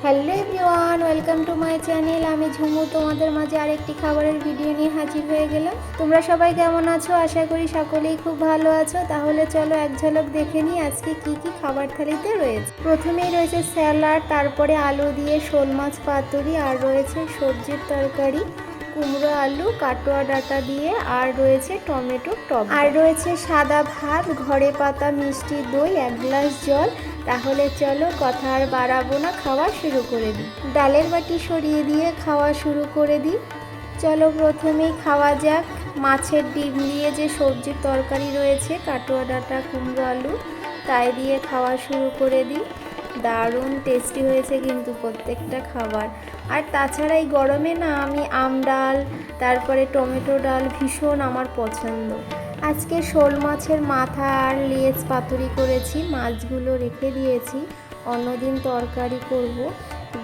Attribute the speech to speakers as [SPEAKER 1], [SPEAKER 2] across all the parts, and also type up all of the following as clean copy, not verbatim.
[SPEAKER 1] Hello everyone, welcome to my channel. আমি ঝুমু তোমাদের মাঝে আরেকটি খাবারের ভিডিও নিয়ে হাজির হয়ে গেলাম। তোমরা সবাই কেমন আছো? আশা করি সকলেই খুব ভালো আছো। তাহলে চলো এক ঝলক দেখে নিই আজকে কি কি খাবার থালিতে রয়েছে। প্রথমেই রয়েছে স্যালাড, তারপরে আলু দিয়ে শোল মাছ পাতুরি, আর রয়েছে সবজির তরকারি, কুমড়ো আলু কাটোয়া ডাঁটা দিয়ে, আর রয়েছে টমেটো টক, আর রয়েছে সাদা ভাত, ঘরে পাতা মিষ্টি দই, 1 গ্লাস জল। তাহলে চলো কথা আর বাড়াবো না, খাওয়া শুরু করে দিই। ডালের বাটি সরিয়ে দিয়ে খাওয়া শুরু করে দিই। চলো প্রথমেই খাওয়া যাক। মাছের ডিম দিয়ে যে সবজির তরকারি রয়েছে, কাটোয়া ডাঁটা কুমড়ো আলু, তাই দিয়ে খাওয়া শুরু করে দিই। দারুণ টেস্টি হয়েছে কিন্তু প্রত্যেকটা খাবার। আর তাছাড়া এই গরমে না আমি আম ডাল, তারপরে টমেটো ডাল ভীষণ আমার পছন্দ। আজকে শোল মাছের মাথা আর লেজ পাতুরি করেছি, মাছগুলো রেখে দিয়েছি, অন্যদিন তরকারি করব।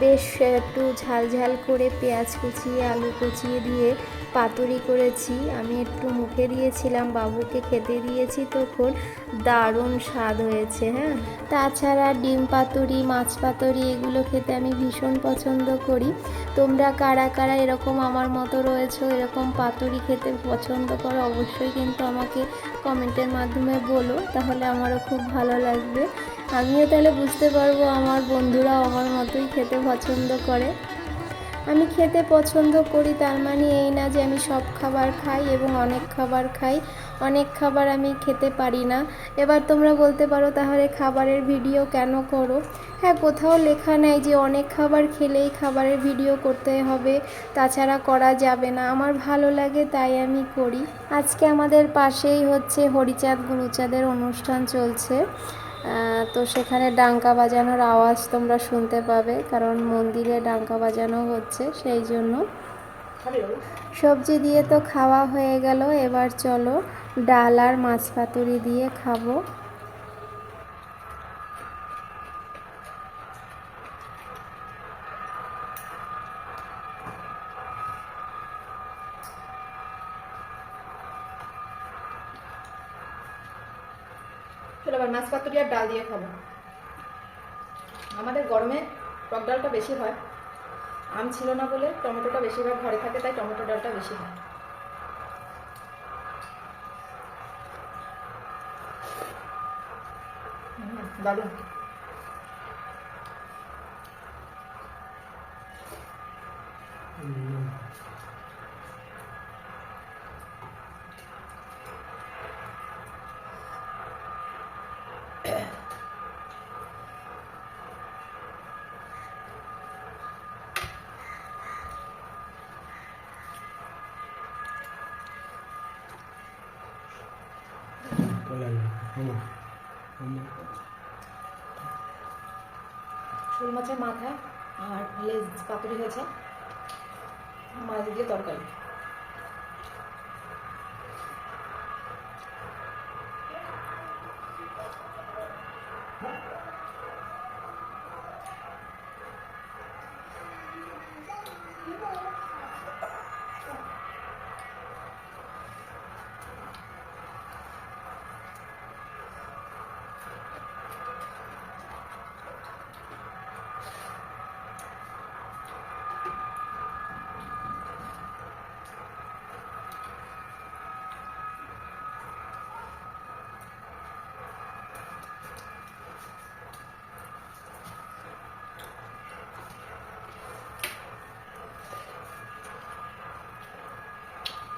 [SPEAKER 1] বেশ একটু ঝাল ঝাল করে পেঁয়াজ কুচিয়ে আলু কুচিয়ে দিয়ে পাতুরি করেছি। আমি একটু মুখে দিয়েছিলাম, বাবুকে খেতে দিয়েছি, তখন দারুণ স্বাদ হয়েছে। হ্যাঁ, তাছাড়া ডিম পাতুরি, মাছ পাতুরি এগুলো খেতে আমি ভীষণ পছন্দ করি। তোমরা কারা কারা এরকম আমার মতো রয়েছো, এরকম পাতুরি খেতে পছন্দ করো, অবশ্যই কিন্তু আমাকে কমেন্টের মাধ্যমে বলো, তাহলে আমারও খুব ভালো লাগবে। আমিও তাহলে বুঝতে পারবো আমার বন্ধুরাও আমার মতোই খেতে পছন্দ করে। আমি খেতে পছন্দ করি তার মানে এই না যে আমি সব খাবার খাই এবং অনেক খাবার খাই। অনেক খাবার আমি খেতে পারি না। এবার তোমরা বলতে পারো তাহলে খাবারের ভিডিও কেন করো? হ্যাঁ, কোথাও লেখা নেই যে অনেক খাবার খেলেই খাবারের ভিডিও করতে হবে, তাছাড়া করা যাবে না। আমার ভালো লাগে তাই আমি করি। আজকে আমাদের পাশেই হচ্ছে হরিচাঁদ গুরুচাঁদের অনুষ্ঠান চলছে, তো সেখানে ডাঙ্কা বাজানোর আওয়াজ তোমরা শুনতে পাবে, কারণ মন্দিরে ডাঙ্কা বাজানো হচ্ছে, সেই জন্য। সবজি দিয়ে তো খাওয়া হয়ে গেল, এবার চলো ডাল আর মাছ পাতুরি দিয়ে খাবো।
[SPEAKER 2] চলো এবার মাছ পাতুরি আর ডাল দিয়ে খাবো। আমাদের গরমে টক ডালটা বেশি হয়, আম ছিল না বলে টমেটোটা বেশিরভাগ ঘরে থাকে, তাই টমেটো ডালটা বেশি হয়। দারুণ। শোল মাছের মাথা আর লেজ পাতুরি হয়েছে, মাছ দিয়ে তরকারি।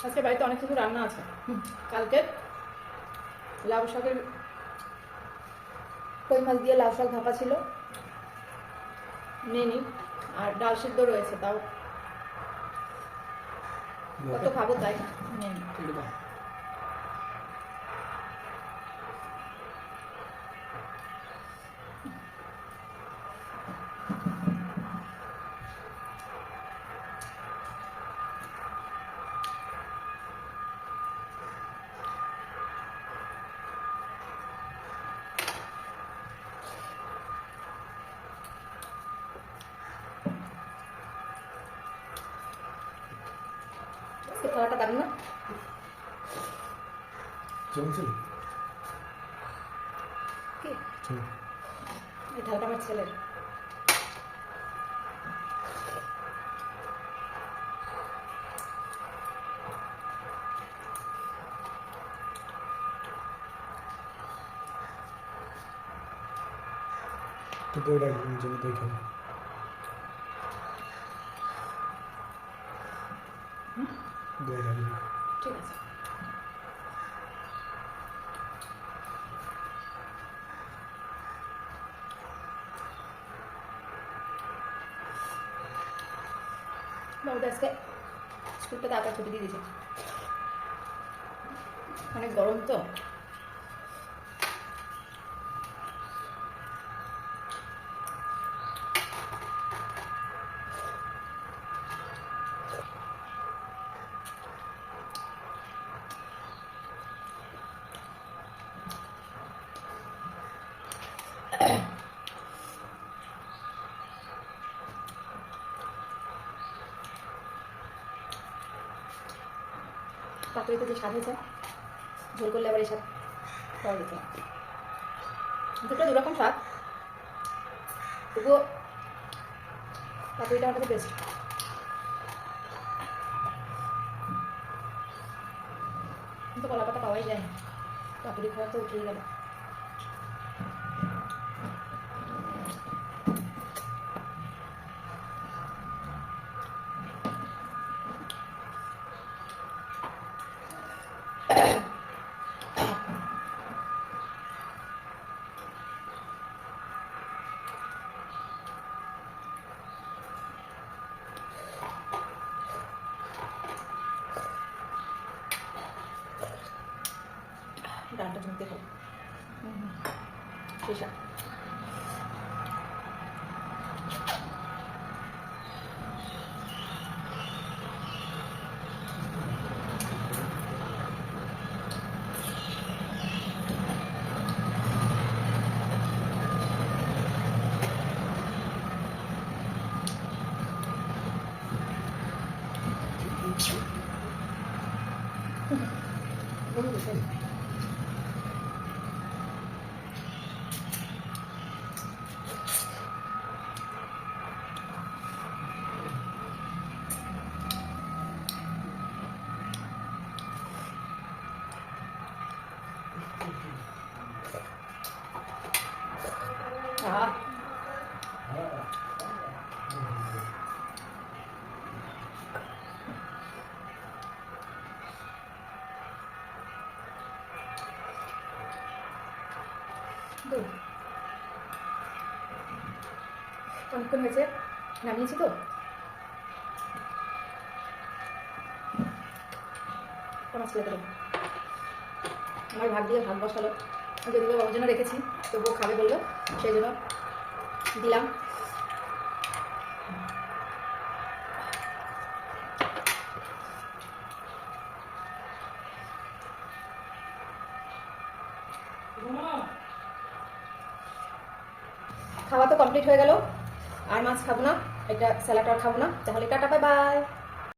[SPEAKER 2] আজকে বাড়িতে অনেক কিছু রান্না আছে। কালকে লাউ শাকের, কই মাছ দিয়ে লাউ শাক ভাপা ছিল, নিয়ে নিই। আর ডাল সিদ্ধ রয়েছে, তাও কত খাবো তাই নিয়ে নিই। খাওয়াটা দারুণ না? এই ঢালটা আমার ছেলের।
[SPEAKER 3] তো দই রাখবো জন্য দই খাবো। দই রাখবো।
[SPEAKER 2] ঠিক আছে। বাবুদের আজকে স্কুলটা তাড়াতাড়ি ছুটি দিয়ে দিয়েছে, অনেক গরম তো। পাতুরিতে যে স্বাদ হয়েছে, ঝোল করলে আবার এই স্বাদ পাওয়া যেত না। দুটো দুরকম স্বাদ, তবুও পাতুরিটা আমার কাছে বেস্ট। কিন্তু কলা পাতা পাওয়াই যায় না, পাতুরি খাওয়া তো উঠেই গেল। ডালটা ঝুঁকতে হবে, শেষা। অনেকক্ষণ হয়েছে নামিয়েছি তো, আমার ছেলে দেবো। আমার ভাগ দিয়ে ভাগ বসালো, যদিও বাবার জন্য রেখেছি, তবুও খাবে বললো, সেই জন্য দিলাম। খাওয়া তো কমপ্লিট হয়ে গেল, আর মাছ খাবো না, এটা স্যালাড আর খাবো না, তাহলে টাটা বাই বাই।